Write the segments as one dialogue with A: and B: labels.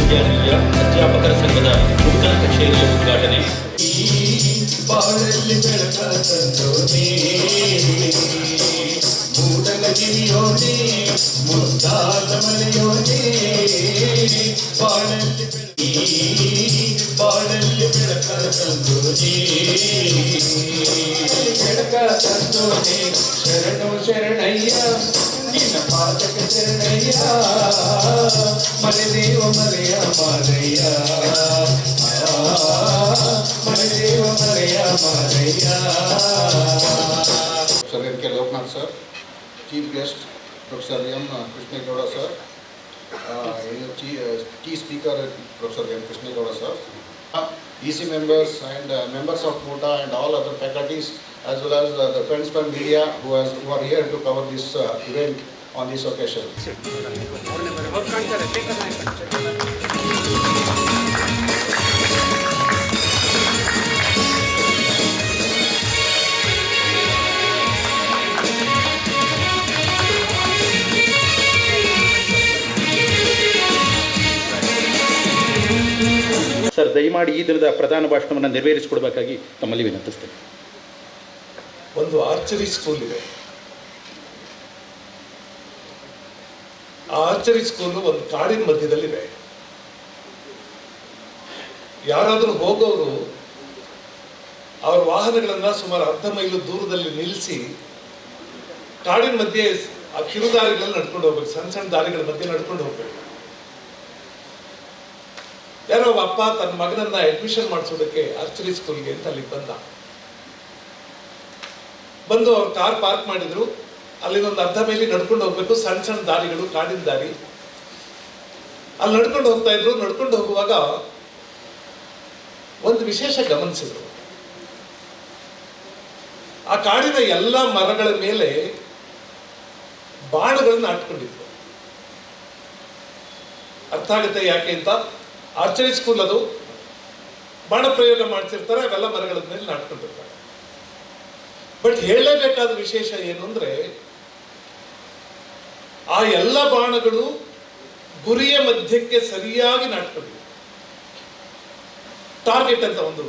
A: ವಿಶ್ವವಿದ್ಯಾನಿಲಯ ಅಧ್ಯಾಪಕರ ಸಂಘದ ನೂತನ ಕಚೇರಿಯ ಉದ್ಘಾಟನೆ.
B: ಬಾಳಲ್ಲಿ ಬೆಳಕ ತಂದೋನೇ ಮೂಡಲಗಿರಿಯೋನೇ ಮುದ್ದಾದ ಮನೆಯೋನೇ ಬಾಳಲ್ಲಿ ಬೆಳಕ ತಂದೋನೇ ಬೆಳಕ ತಂದೋನೇ ಶರಣು ಶರಣಯ್ಯ ನಿನ್ನ ಪಾದಕ ಶರಣಯ್ಯ ಮರೆದೇವ ಮರೆಯ ಮಾರಯ್ಯ ಮರೆದೇವ ಮರೆಯ ಮಾರಯ್ಯ.
C: Professor N.K. Loknath sir, Chief Guest Professor M. Krishnegowda sir, Key Speaker Professor M. Krishnegowda sir, EC members and members of MOTA and all other faculties, as well as the friends from media who are here to cover this event on this occasion.
A: Sir, ದಯಮಾಡಿ ಈ ದಿನದ ಪ್ರಧಾನ ಭಾಷಣವನ್ನು ನೆರವೇರಿಸಿಕೊಡಬೇಕಾಗಿ ತಮ್ಮಲ್ಲಿ ವಿನಂತಿಸ್ತೇನೆ.
B: ಒಂದು archery school ಇದೆ. ಆ archery school ಒಂದು ಕಾಡಿನ ಮಧ್ಯದಲ್ಲಿದೆ. ಯಾರಾದರೂ ಹೋಗೋರು ಅವರ ವಾಹನಗಳನ್ನ ಸುಮಾರು 10 ಮೈಲು ದೂರದಲ್ಲಿ ನಿಲ್ಲಿಸಿ ಕಾಡಿನ ಮಧ್ಯೆ ಆ ಕಿರುದಾರಿಗಳಲ್ಲಿ ನಡ್ಕೊಂಡು ಹೋಗ್ಬೇಕು. ಸಣ್ಣ ಸಣ್ಣ ದಾರಿಗಳ ಮಧ್ಯೆ ನಡ್ಕೊಂಡು ಹೋಗ್ಬೇಕು. ಯಾರೋ ಒಬ್ಬ ಅಪ್ಪ ತನ್ನ ಮಗನನ್ನ ಅಡ್ಮಿಷನ್ ಮಾಡಿಸೋದಕ್ಕೆ ಆರ್ಚರಿ ಸ್ಕೂಲ್ಗೆ ಅಂತ ಅಲ್ಲಿ ಬಂದು ಅವ್ರು ಕಾರ್ ಪಾರ್ಕ್ ಮಾಡಿದ್ರು. ಅಲ್ಲಿಂದೊಂದು 10 ಮೈಲಿ ನಡ್ಕೊಂಡು ಹೋಗ್ಬೇಕು. ಸಣ್ಣ ಸಣ್ಣ ದಾರಿಗಳು, ಕಾಡಿನ ದಾರಿ. ಅಲ್ಲಿ ನಡ್ಕೊಂಡು ಹೋಗ್ತಾ ಇದ್ರು. ನಡ್ಕೊಂಡು ಹೋಗುವಾಗ ಒಂದು ವಿಶೇಷ ಗಮನಿಸಿದ್ರು. ಆ ಕಾಡಿನ ಎಲ್ಲ ಮರಗಳ ಮೇಲೆ ಬಾಣಗಳನ್ನು ಹಾಟ್ಕೊಂಡಿದ್ರು. ಅರ್ಥ ಆಗುತ್ತೆ ಯಾಕೆ ಅಂತ. ಆರ್ಚರಿ ಸ್ಕೂಲ್ ಅದು. ಬಾಣ ಪ್ರಯೋಗ ಮಾಡ್ತಿರ್ತಾರೆ, ಅವೆಲ್ಲ ಮರಗಳ ಮೇಲೆ ನಾಟ್ಕೊಂಡಿರ್ತಾರೆ. ಬಟ್ ಹೇಳಲೇಬೇಕಾದ ವಿಶೇಷ ಏನು ಅಂದ್ರೆ, ಆ ಎಲ್ಲ ಬಾಣಗಳು ಗುರಿಯ ಮಧ್ಯಕ್ಕೆ ಸರಿಯಾಗಿ ನಾಟ್ಕೊಂಡಿವೆ. ಟಾರ್ಗೆಟ್ ಅಂತ ಒಂದು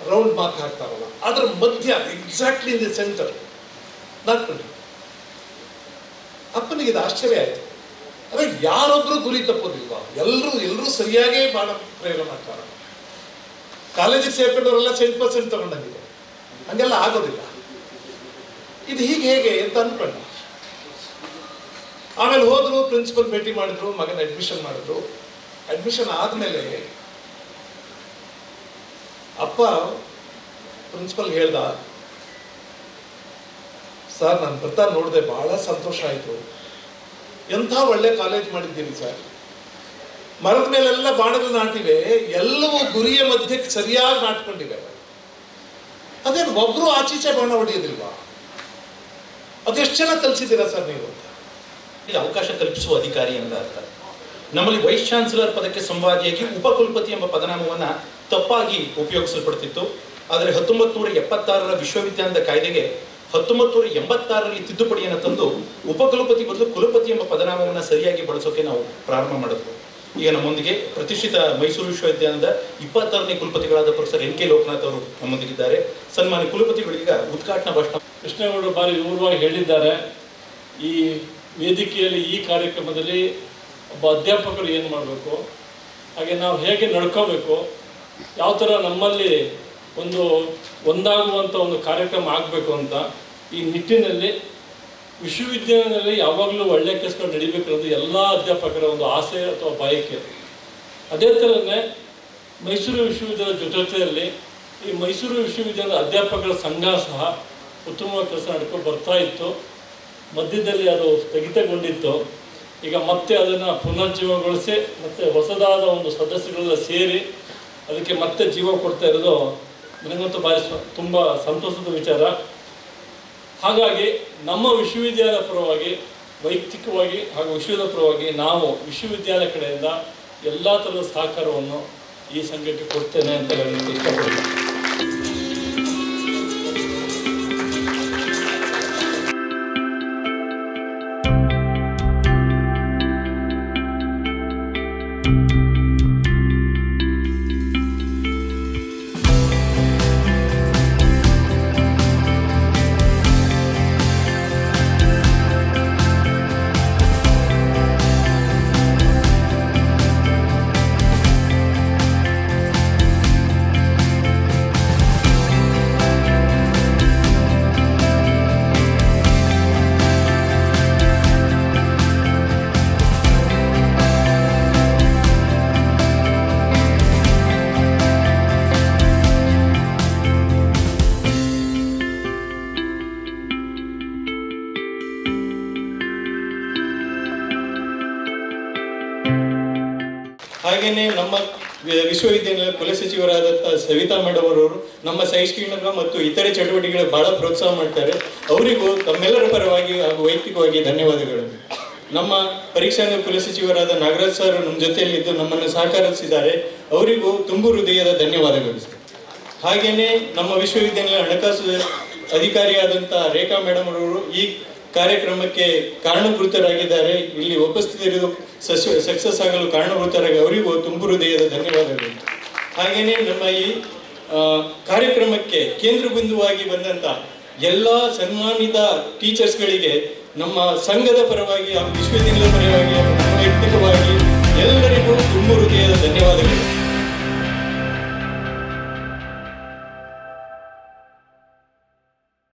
B: ರೌಂಡ್ ಮಾರ್ಕ್ ಹಾಕ್ತಾರಲ್ಲ, ಅದರ ಮಧ್ಯ ಎಕ್ಸಾಕ್ಟ್ಲಿ ಇನ್ ದಿ ಸೆಂಟರ್ ನಾಟ್ಕೊಂಡಿವೆ. ಅಪ್ಪನಿಗೆ ಇದು ಆಶ್ಚರ್ಯ ಆಯ್ತು. ಅದೇ ಯಾರೊಬ್ರು ಗುರಿ ತಪ್ಪೋದಿಲ್ವಾ? ಎಲ್ಲರೂ ಸರಿಯಾಗೇ ಬಾಣ ಪ್ರಯೋಗ ಮಾಡ್ತಾರ. ಕಾಲೇಜಿಗೆ ಸೇರ್ಕೊಂಡವರೆಲ್ಲ 100% ತಗೊಂಡಂಗಿದೆ. ಹಂಗೆಲ್ಲ ಆಗೋದಿಲ್ಲ. ಇದು ಹೇಗೆ ಅಂತ ಅನ್ಕೊಂಡ. ಆಮೇಲೆ ಹೋದ್ರು, ಪ್ರಿನ್ಸಿಪಲ್ ಭೇಟಿ ಮಾಡಿದ್ರು, ಮಗನ ಅಡ್ಮಿಷನ್ ಮಾಡಿದ್ರು. ಅಡ್ಮಿಷನ್ ಆದ್ಮೇಲೆ ಅಪ್ಪ ಪ್ರಿನ್ಸಿಪಲ್ ಹೇಳ್ದ, ಸರ್ ನಾನು ಬರ್ತಾ ನೋಡಿದೆ, ಬಹಳ ಸಂತೋಷ ಆಯ್ತು. ಎಂಥ ಒಳ್ಳೆ ಕಾಲೇಜ್ ಮಾಡಿದ್ದೀರಿ ಸರ್. ಮರದ ಮೇಲೆಲ್ಲ ಬಾಣಗಳು ನಾಟಿವೆ, ಎಲ್ಲವೂ ಗುರಿಯ ಮಧ್ಯಕ್ಕೆ ಸರಿಯಾಗಿ ನಾಟ್ಕೊಂಡಿವೆ. ಅದೇನು ಒಬ್ರು ಆಚೀಚೆ ಬಾಣ ಹೊಡೆಯೋದಿಲ್ವಾ? ಅದೆಷ್ಟು ಜನ ಕಲಿಸಿದ್ದೀರಾ ಸರ್ ನೀವು?
A: ಇಲ್ಲಿ ಅವಕಾಶ ಕಲ್ಪಿಸುವ ಅಧಿಕಾರಿ ಎಂದ ಅರ್ಥ. ನಮ್ಮಲ್ಲಿ ವೈಸ್ ಚಾನ್ಸಲರ್ ಪದಕ್ಕೆ ಸಂವಾದಿಯಾಗಿ ಉಪಕುಲಪತಿ ಎಂಬ ಪದನಾಮವನ್ನು ತಪ್ಪಾಗಿ ಉಪಯೋಗಿಸಲ್ಪಡ್ತಿತ್ತು. ಆದರೆ 1976ರ ವಿಶ್ವವಿದ್ಯಾಲಯದ ಕಾಯ್ದೆಗೆ 1986ರಲ್ಲಿ ತಿದ್ದುಪಡಿಯನ್ನು ತಂದು ಉಪಕುಲಪತಿ ಬದಲು ಕುಲಪತಿ ಎಂಬ ಪದನಾಮವನ್ನು ಸರಿಯಾಗಿ ಬಳಸೋಕೆ ನಾವು ಪ್ರಾರಂಭ ಮಾಡಿದ್ವು. ಈಗ ನಮ್ಮೊಂದಿಗೆ ಪ್ರತಿಷ್ಠಿತ ಮೈಸೂರು ವಿಶ್ವವಿದ್ಯಾಲಯದ 26ನೇ ಕುಲಪತಿಗಳಾದ ಪ್ರೊಫೆಸರ್ N.K. ಲೋಕನಾಥ್ ಅವರು ನಮ್ಮೊಂದಿಗಿದ್ದಾರೆ. ಸನ್ಮಾನ್ಯ ಕುಲಪತಿಗಳೀಗ ಉದ್ಘಾಟನಾ ಭಾಷಣ.
D: ಕೃಷ್ಣೇಗೌಡರು ಬಾರಿ ವಿವರವಾಗಿ ಹೇಳಿದ್ದಾರೆ. ಈ ವೇದಿಕೆಯಲ್ಲಿ, ಈ ಕಾರ್ಯಕ್ರಮದಲ್ಲಿ ಒಬ್ಬ ಅಧ್ಯಾಪಕರು ಏನು ಮಾಡಬೇಕು, ಹಾಗೆ ನಾವು ಹೇಗೆ ನಡ್ಕೋಬೇಕು, ಯಾವ ಥರ ನಮ್ಮಲ್ಲಿ ಒಂದಾಗುವಂಥ ಒಂದು ಕಾರ್ಯಕ್ರಮ ಆಗಬೇಕು ಅಂತ ಈ ನಿಟ್ಟಿನಲ್ಲಿ ವಿಶ್ವವಿದ್ಯಾಲಯದಲ್ಲಿ ಯಾವಾಗಲೂ ಒಳ್ಳೆ ಕೆಲಸಗಳು ನಡೀಬೇಕು ಅನ್ನೋದು ಎಲ್ಲ ಅಧ್ಯಾಪಕರ ಒಂದು ಆಸೆ ಅಥವಾ ಬಯಕೆ. ಅದೇ ಥರನೇ ಮೈಸೂರು ವಿಶ್ವವಿದ್ಯಾಲಯದ ಜೊತೆಯಲ್ಲಿ ಈ ಮೈಸೂರು ವಿಶ್ವವಿದ್ಯಾಲಯದ ಅಧ್ಯಾಪಕರ ಸಂಘ ಸಹ ಉತ್ತಮವಾಗಿ ಕೆಲಸ ನಡ್ಕೊಂಡು ಬರ್ತಾ ಇತ್ತು. ಮಧ್ಯದಲ್ಲಿ ಅದು ಸ್ಥಗಿತಗೊಂಡಿತ್ತು. ಈಗ ಮತ್ತೆ ಅದನ್ನು ಪುನರ್ಜೀವಗೊಳಿಸಿ ಮತ್ತೆ ಹೊಸದಾದ ಒಂದು ಸದಸ್ಯಗಳೆಲ್ಲ ಸೇರಿ ಅದಕ್ಕೆ ಮತ್ತೆ ಜೀವ ಕೊಡ್ತಾ ಇರೋದು ನನಗಂತೂ ಭಾರಿ ತುಂಬ ಸಂತೋಷದ ವಿಚಾರ. ಹಾಗಾಗಿ ನಮ್ಮ ವಿಶ್ವವಿದ್ಯಾಲಯ ಪರವಾಗಿ, ವೈಯಕ್ತಿಕವಾಗಿ ಹಾಗೂ ವಿಶ್ವದ ಪರವಾಗಿ ನಾವು ವಿಶ್ವವಿದ್ಯಾಲಯ ಕಡೆಯಿಂದ ಎಲ್ಲ ಥರದ ಸಹಕಾರವನ್ನು ಈ ಸಂಘಕ್ಕೆ ಕೊಡ್ತೇನೆ ಅಂತ ಹೇಳಲಿಕ್ಕೆ ಇಷ್ಟಪಡ್ತೀನಿ. ಹಾಗೆಯೇ ನಮ್ಮ ವಿಶ್ವವಿದ್ಯಾನಿಲಯ ಕುಲಸಚಿವರಾದಂಥ ಸವಿತಾ ಮೇಡಮ್ ಅವರು ನಮ್ಮ ಶೈಕ್ಷಣಿಕ ಮತ್ತು ಇತರೆ ಚಟುವಟಿಕೆಗಳು ಬಹಳ ಪ್ರೋತ್ಸಾಹ ಮಾಡ್ತಾರೆ. ಅವರಿಗೂ ತಮ್ಮೆಲ್ಲರ ಪರವಾಗಿ ಹಾಗೂ ವೈಯಕ್ತಿಕವಾಗಿ ಧನ್ಯವಾದಗಳು. ನಮ್ಮ ಪರೀಕ್ಷಾ ಕುಲಸಚಿವರಾದ ನಾಗರಾಜ್ ಸರ್ ನಮ್ಮ ಜೊತೆಯಲ್ಲಿದ್ದು ನಮ್ಮನ್ನು ಸಹಕರಿಸಿದ್ದಾರೆ. ಅವರಿಗೂ ತುಂಬು ಹೃದಯದ ಧನ್ಯವಾದಗಳು. ಹಾಗೆಯೇ ನಮ್ಮ ವಿಶ್ವವಿದ್ಯಾನಿಲಯ ಹಣಕಾಸು ಅಧಿಕಾರಿಯಾದಂಥ ರೇಖಾ ಮೇಡಮ್ ಅವರು ಈ ಕಾರ್ಯಕ್ರಮಕ್ಕೆ ಕಾರಣಭೂತರಾಗಿದ್ದಾರೆ. ಇಲ್ಲಿ ಉಪಸ್ಥಿತರಿದ್ದು ಸಕ್ಸಸ್ ಆಗಲು ಕಾರಣಭೂತರಾಗಿ ಅವರಿಗೂ ತುಂಬು ಹೃದಯದ ಧನ್ಯವಾದಗಳು. ಹಾಗೆಯೇ ನಮ್ಮ ಈ ಕಾರ್ಯಕ್ರಮಕ್ಕೆ ಕೇಂದ್ರ ಬಿಂದುವಾಗಿ ಬಂದಂಥ ಎಲ್ಲ ಸನ್ಮಾನಿತ ಟೀಚರ್ಸ್ಗಳಿಗೆ ನಮ್ಮ ಸಂಘದ ಪರವಾಗಿ ಹಾಗೂ ವಿಶ್ವವಿದ್ಯಾನಿಲಯದ ಪರವಾಗಿ ವೈಯಕ್ತಿಕವಾಗಿ ಎಲ್ಲರಿಗೂ ತುಂಬು ಹೃದಯದ ಧನ್ಯವಾದಗಳು.